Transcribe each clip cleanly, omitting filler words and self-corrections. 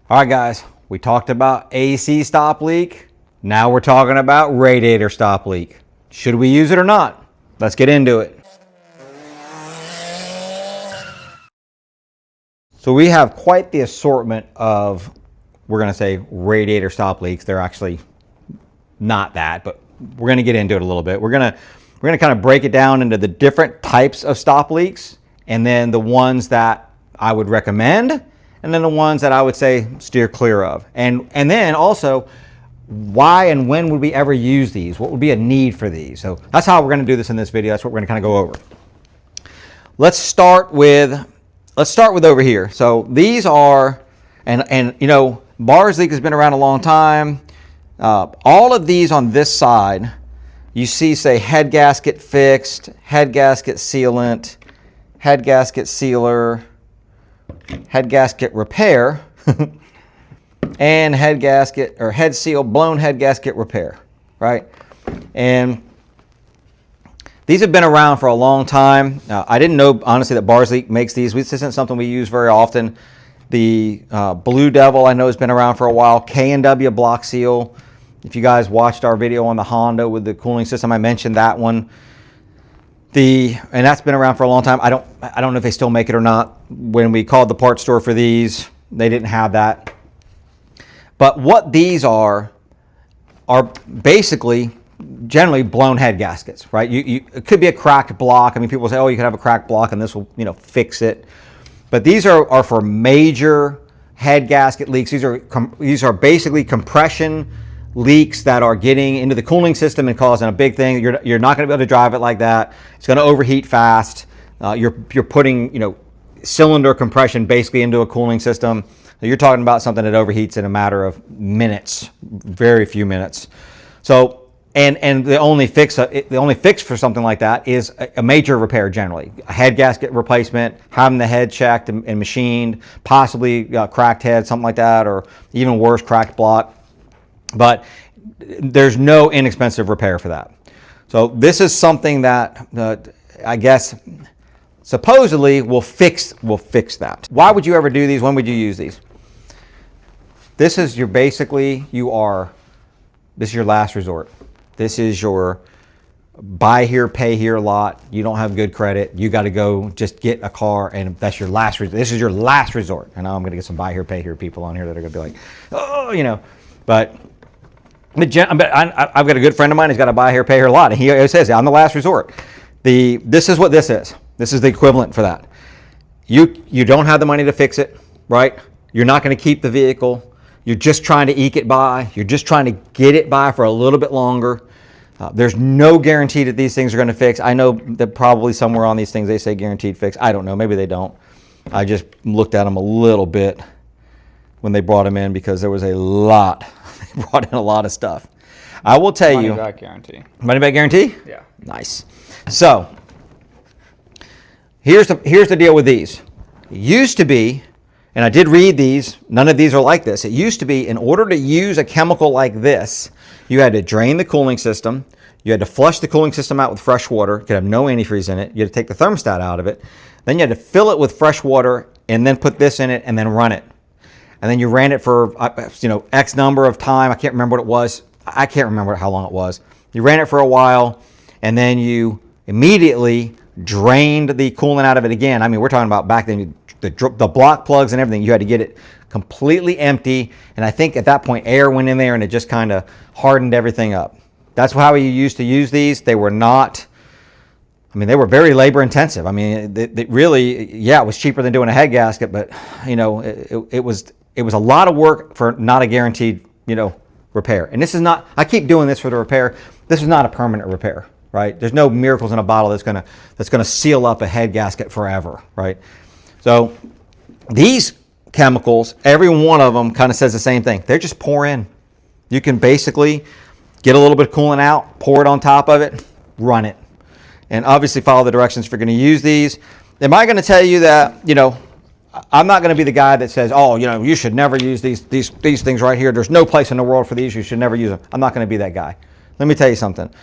All right, guys, we talked about AC stop leak. Now we're talking about radiator stop leak. Should we use it or not? Let's get into it. So we have quite the assortment of, we're going to say, radiator stop leaks. They're actually not that, but we're going to get into it a little bit. We're going to kind of break it down into the different types of stop leaks, and then the ones that I would recommend, and then the ones that I would say steer clear of. And then also, why and when would we ever use these? What would be a need for these? So that's how we're going to do this in this video. That's what we're going to kind of go over. Let's start with over here. So these are, and you know, bars leak has been around a long time. All of these on this side, you see say head gasket fixed, head gasket sealant, head gasket sealer, head gasket repair, and head gasket or head seal, blown head gasket repair, right? And these have been around for a long time. I didn't know, honestly, that Bars Leak makes these. This isn't something we use very often. The Blue Devil, I know, has been around for a while. K&W block seal. If you guys watched our video on the Honda with the cooling system, I mentioned that one. And that's been around for a long time. I don't know if they still make it or not. When we called the parts store for these, they didn't have that. But what these are basically generally blown head gaskets, right? It could be a cracked block. I mean, people say, oh, you could have a cracked block and this will, you know, fix it. But these are for major head gasket leaks. These are basically compression leaks that are getting into the cooling system and causing a big thing. You're not going to be able to drive it like that. It's going to overheat fast. You're putting, you know, cylinder compression basically into a cooling system. You're talking about something that overheats in a matter of minutes, very few minutes. So, and the only fix for something like that is a major repair generally. A head gasket replacement, having the head checked and machined, possibly cracked head, something like that, or even worse, cracked block. But there's no inexpensive repair for that. So this is something that I guess supposedly will fix that. Why would you ever do these? When would you use these? This is your this is your last resort. This is your buy here, pay here lot. You don't have good credit. You got to go just get a car, and that's your last resort. This is your last resort. And now I'm going to get some buy here, pay here people on here that are going to be like, oh, you know, but I've got a good friend of mine who's got a buy here, pay here lot, and he says, I'm the last resort. This is what this is. This is the equivalent for that. You don't have the money to fix it, right? You're not going to keep the vehicle. You're just trying to eke it by. You're just trying to get it by for a little bit longer. There's no guarantee that these things are going to fix. I know that probably somewhere on these things they say guaranteed fix. I don't know. Maybe they don't. I just looked at them a little bit when they brought them in because there was a lot. They brought in a lot of stuff. I will tell you. Money back guarantee. Money back guarantee? Yeah. Nice. So here's the deal with these. It used to be, and I did read these, none of these are like this. It used to be in order to use a chemical like this, you had to drain the cooling system. You had to flush the cooling system out with fresh water. It could have no antifreeze in it. You had to take the thermostat out of it. Then you had to fill it with fresh water and then put this in it and then run it. And then you ran it for, you know, X number of time. I can't remember what it was. I can't remember how long it was. You ran it for a while, and then you immediately drained the coolant out of it again. I mean, we're talking about back then, the block plugs and everything. You had to get it completely empty. And I think at that point, air went in there and it just kind of hardened everything up. That's how you used to use these. They were not, I mean, they were very labor intensive. I mean, they really, yeah, it was cheaper than doing a head gasket, but you know, it was a lot of work for not a guaranteed, you know, repair. And this is not, I keep doing this for the repair. This is not a permanent repair, right? There's no miracles in a bottle that's gonna seal up a head gasket forever, right? So these chemicals, every one of them kind of says the same thing. They're just pour in. You can basically get a little bit of coolant out, pour it on top of it, run it. And obviously follow the directions if you're going to use these. Am I going to tell you that, you know, I'm not going to be the guy that says, oh, you know, you should never use these things right here. There's no place in the world for these. You should never use them. I'm not going to be that guy. Let me tell you something.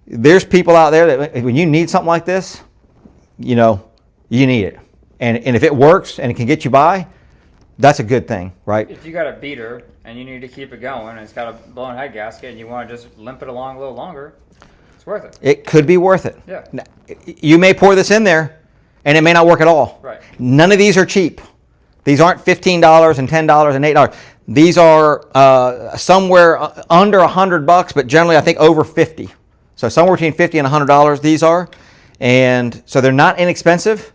There's people out there that when you need something like this, you know, you need it. And if it works and it can get you by, that's a good thing, right? If you got a beater and you need to keep it going, and it's got a blown head gasket, and you want to just limp it along a little longer, it's worth it. It could be worth it. Yeah. You may pour this in there, and it may not work at all. Right. None of these are cheap. These aren't $15 and $10 and $8. These are somewhere under $100, but generally I think over 50. So somewhere between $50 and $100 these are, and so they're not inexpensive,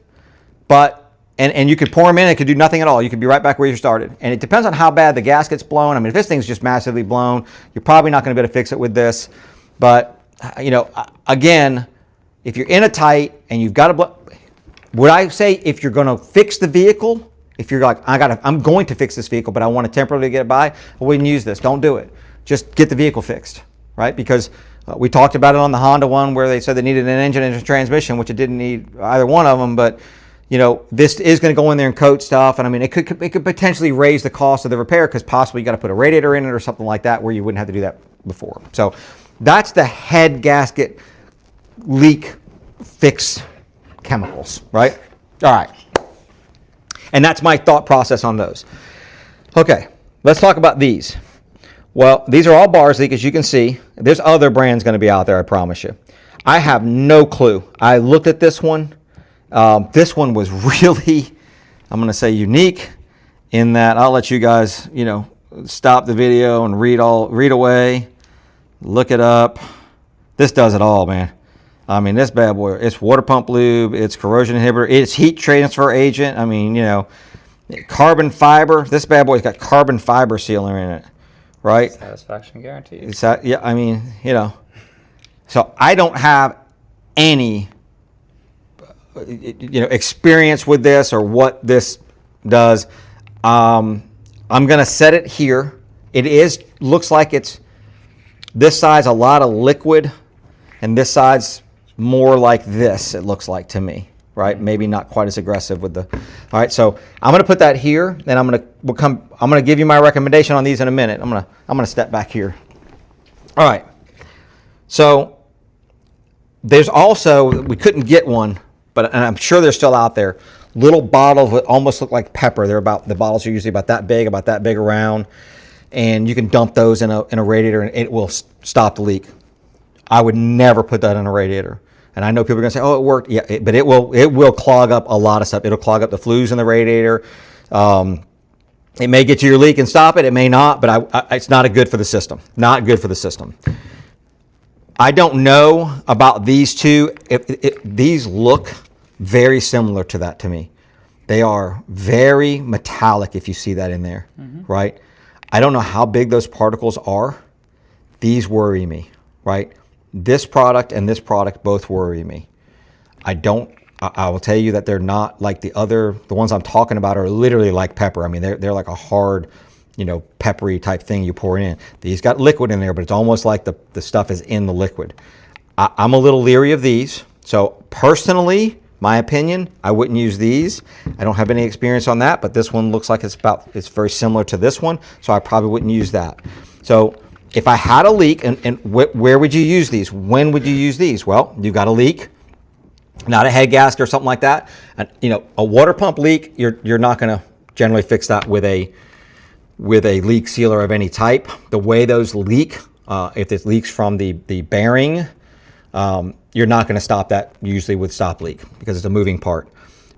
but and you could pour them in, it could do nothing at all. You could be right back where you started. And it depends on how bad the gasket's blown. I mean, if this thing's just massively blown, you're probably not going to be able to fix it with this. But you know, again, if you're in a tight and you've got a would I say if you're going to fix the vehicle, if you're like, I'm going to fix this vehicle, but I want to temporarily get it by, I wouldn't use this. Don't do it. Just get the vehicle fixed, right? Because we talked about it on the Honda one where they said they needed an engine and a transmission, which it didn't need either one of them. But you know, this is going to go in there and coat stuff, and I mean, it could potentially raise the cost of the repair because possibly you got to put a radiator in it or something like that where you wouldn't have to do that before. So that's the head gasket leak fix chemicals, right? All right. And that's my thought process on those. Okay, let's talk about these. Well, these are all bars leak, as you can see. There's other brands going to be out there, I promise you. I have no clue. I looked at this one. This one was really, I'm going to say, unique in that I'll let you guys, you know, stop the video and read away, look it up. This does it all, man. I mean, this bad boy, it's water pump lube, it's corrosion inhibitor, it's heat transfer agent. I mean, you know, carbon fiber. This bad boy's got carbon fiber sealer in it, right? Satisfaction guaranteed. It's that, yeah, I mean, you know. So I don't have any experience with this or what this does. I'm gonna set it here. It looks like it's this side's a lot of liquid and this side's more like this, it looks like to me, right? Maybe not quite as aggressive with the, all right, so I'm gonna put that here, and I'm gonna give you my recommendation on these in a minute. I'm gonna step back here. All right, so there's also, we couldn't get one, but and I'm sure they're still out there, little bottles that almost look like pepper. The bottles are usually about that big around, and you can dump those in a radiator and it will stop the leak. I would never put that in a radiator. And I know people are gonna say, oh, it worked. Yeah, but it will clog up a lot of stuff. It'll clog up the flues in the radiator. It may get to your leak and stop it. It may not, but it's not good for the system. Not good for the system. I don't know about these two. These look very similar to that to me. They are very metallic if you see that in there, right? I don't know how big those particles are. These worry me, right? This product and this product both worry me. I will tell you that they're not like the ones I'm talking about are literally like pepper. I mean, they're like a hard, peppery type thing you pour in. These got liquid in there, but it's almost like the stuff is in the liquid. I'm a little leery of these. So personally, my opinion, I wouldn't use these. I don't have any experience on that, but this one looks like it's very similar to this one, so I probably wouldn't use that. So if I had a leak, and where would you use these? When would you use these? Well, you got a leak, not a head gasket or something like that. And, a water pump leak, you're not going to generally fix that with a leak sealer of any type. The way those leak, if it leaks from the bearing, you're not going to stop that usually with stop leak because it's a moving part.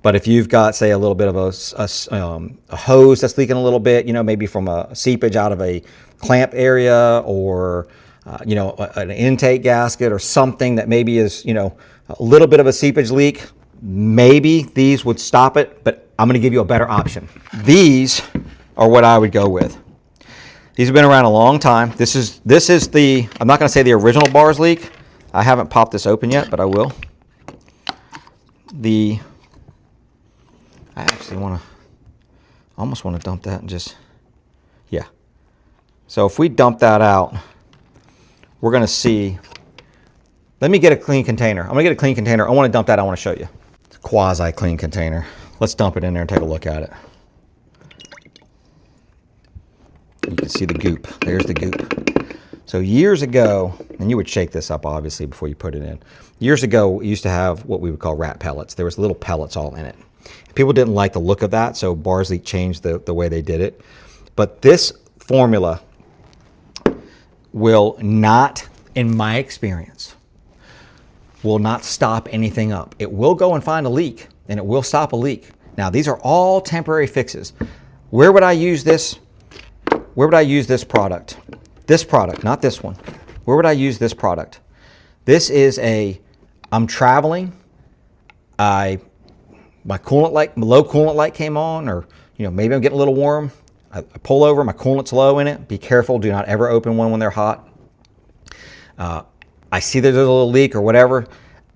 But if you've got, say, a little bit of a hose that's leaking a little bit, maybe from a seepage out of a clamp area or, an intake gasket or something that maybe is, a little bit of a seepage leak, maybe these would stop it, but I'm going to give you a better option. These are what I would go with. These have been around a long time. This is I'm not going to say the original bars leak. I haven't popped this open yet, but I will. I actually almost want to dump that and just, yeah. So if we dump that out, we're going to see, let me get a clean container. I'm going to get a clean container. I want to dump that. I want to show you. It's a quasi-clean container. Let's dump it in there and take a look at it. You can see the goop. There's the goop. So years ago, and you would shake this up obviously before you put it in. Years ago, we used to have what we would call rat pellets. There was little pellets all in it. People didn't like the look of that, so Barsleek changed the way they did it. But this formula will not, in my experience, will not stop anything up. It will go and find a leak, and it will stop a leak. Now, these are all temporary fixes. Where would I use this? Where would I use this product? This product, not this one. Where would I use this product? This is I'm traveling. My coolant light, my low coolant light came on, or maybe I'm getting a little warm. I pull over, my coolant's low in it. Be careful, do not ever open one when they're hot. I see there's a little leak or whatever,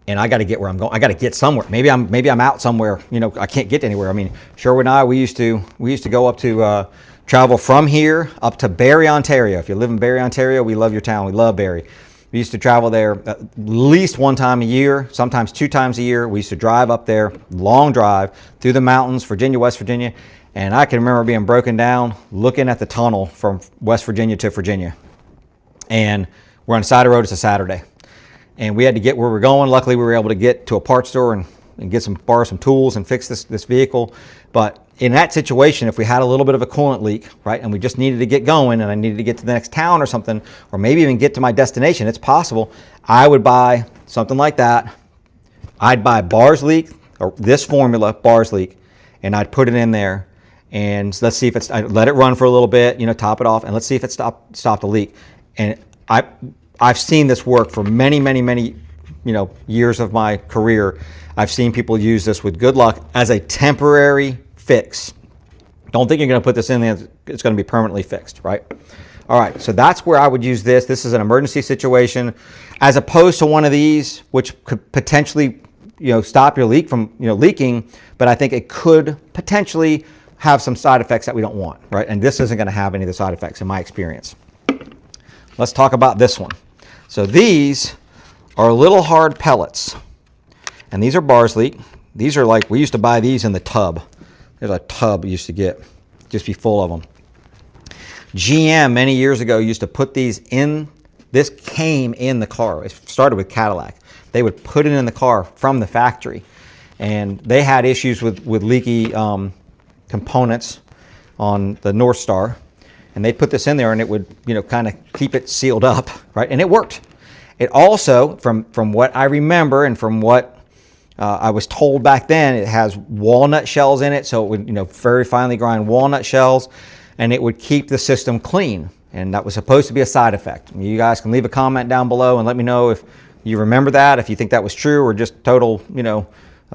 and I got to get where I'm going. I got to get somewhere. Maybe I'm out somewhere. I can't get anywhere. I mean, Sherwood and I, we used to go up to travel from here up to Barrie, Ontario. If you live in Barrie, Ontario, we love your town. We love Barrie. We used to travel there at least one time a year, sometimes 2 times a year. We used to drive up there, long drive through the mountains, Virginia, West Virginia. And I can remember being broken down, looking at the tunnel from West Virginia to Virginia. And we're on the side of the road, it's a Saturday. And we had to get where we're going. Luckily, we were able to get to a parts store and borrow some tools and fix this vehicle. But in that situation, if we had a little bit of a coolant leak, right, and we just needed to get going, and I needed to get to the next town or something, or maybe even get to my destination, it's possible, I would buy something like that. I'd buy Barsleek, or this formula, Barsleek, and I'd put it in there. And let's see if I'd let it run for a little bit, top it off, and let's see if it stopped the leak. And I've seen this work for many, many, many, years of my career. I've seen people use this with good luck as a temporary fix. Don't think you're going to put this in there, it's going to be permanently fixed, right? All right, so that's where I would use this. This is an emergency situation, as opposed to one of these, which could potentially, stop your leak from, leaking, but I think it could potentially have some side effects that we don't want, right? And this isn't going to have any of the side effects in my experience. Let's talk about this one. So these are little hard pellets, and these are Barsleek. These are like, we used to buy these in the tub. There's a tub we used to get, just be full of them. GM many years ago used to put these in, this came in the car. It started with Cadillac. They would put it in the car from the factory, and they had issues with leaky components on the North Star, and they'd put this in there, and it would kind of keep it sealed up, right? And it worked. It also, from what I remember and from what I was told back then, it has walnut shells in it, so it would very finely grind walnut shells, and it would keep the system clean. And that was supposed to be a side effect. You guys can leave a comment down below and let me know if you remember that, if you think that was true or just total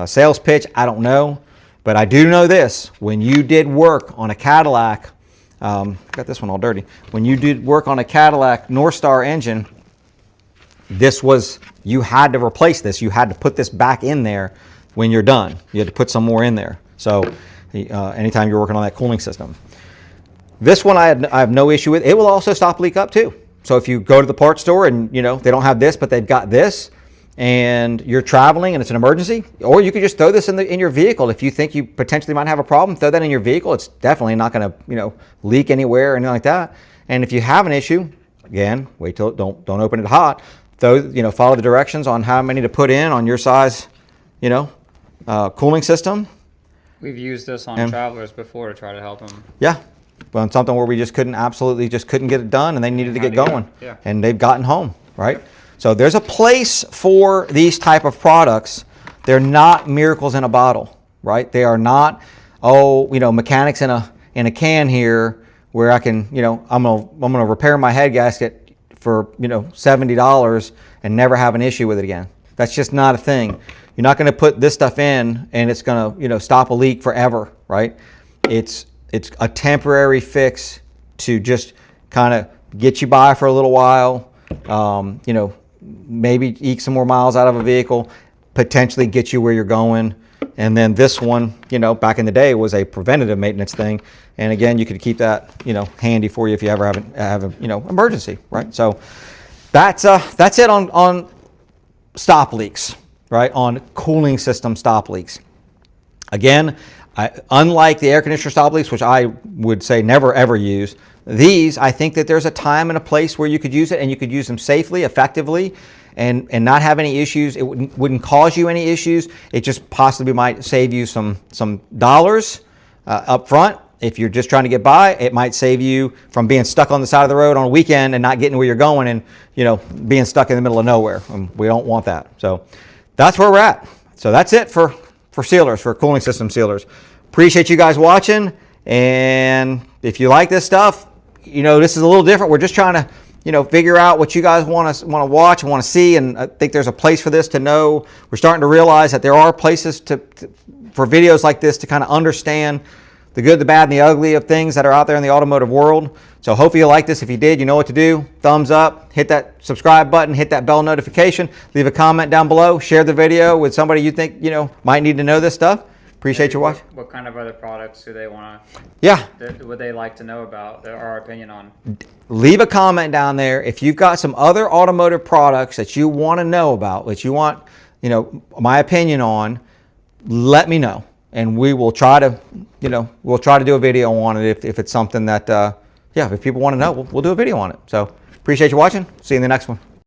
sales pitch. I don't know. But I do know this, when you did work on a Cadillac, got this one all dirty. When you did work on a Cadillac North Star engine, you had to replace this. You had to put this back in there when you're done. You had to put some more in there. So anytime you're working on that cooling system. This one I have no issue with. It will also stop leak up too. So if you go to the parts store and they don't have this, but they've got this, and you're traveling and it's an emergency, or you could just throw this in your vehicle. If you think you potentially might have a problem, throw that in your vehicle. It's definitely not going to leak anywhere or anything like that. And if you have an issue, again, wait till don't open it hot. Follow the directions on how many to put in on your size cooling system. We've used this on travelers before to try to help them. Yeah. Well, something where we just couldn't get it done, and they needed to get going. Yeah. And they've gotten home, right? So there's a place for these type of products. They're not miracles in a bottle, right? They are not, mechanics in a can here where I can, I'm gonna repair my head gasket for $70 and never have an issue with it again. That's just not a thing. You're not going to put this stuff in and it's going to stop a leak forever, right? It's a temporary fix to just kind of get you by for a little while. Maybe eke some more miles out of a vehicle, potentially get you where you're going. And then this one, back in the day was a preventative maintenance thing. And again, you could keep that, handy for you if you ever have a emergency, right? So that's it on stop leaks, right? On cooling system stop leaks. Again, unlike the air conditioner stop leaks, which I would say never ever use, these, I think that there's a time and a place where you could use it, and you could use them safely, effectively, and not have any issues. It wouldn't cause you any issues. It just possibly might save you some dollars up front. If you're just trying to get by, it might save you from being stuck on the side of the road on a weekend and not getting where you're going, and being stuck in the middle of nowhere. We don't want that. So that's where we're at. So that's it for sealers, for cooling system sealers. Appreciate you guys watching, and if you like this stuff, this is a little different. We're just trying to figure out what you guys want to watch and want to see, and I think there's a place for this to know. We're starting to realize that there are places for videos like this to kind of understand the good, the bad, and the ugly of things that are out there in the automotive world. So hopefully you like this. If you did, you know what to do. Thumbs up, hit that subscribe button, hit that bell notification, leave a comment down below, share the video with somebody you think might need to know this stuff. Appreciate your watch. What kind of other products do they want to? Yeah. Would they like to know about? Our opinion on? Leave a comment down there if you've got some other automotive products that you want to know about, that you want my opinion on. Let me know, and we will try to do a video on it if it's something that if people want to know, we'll do a video on it. So appreciate you watching. See you in the next one.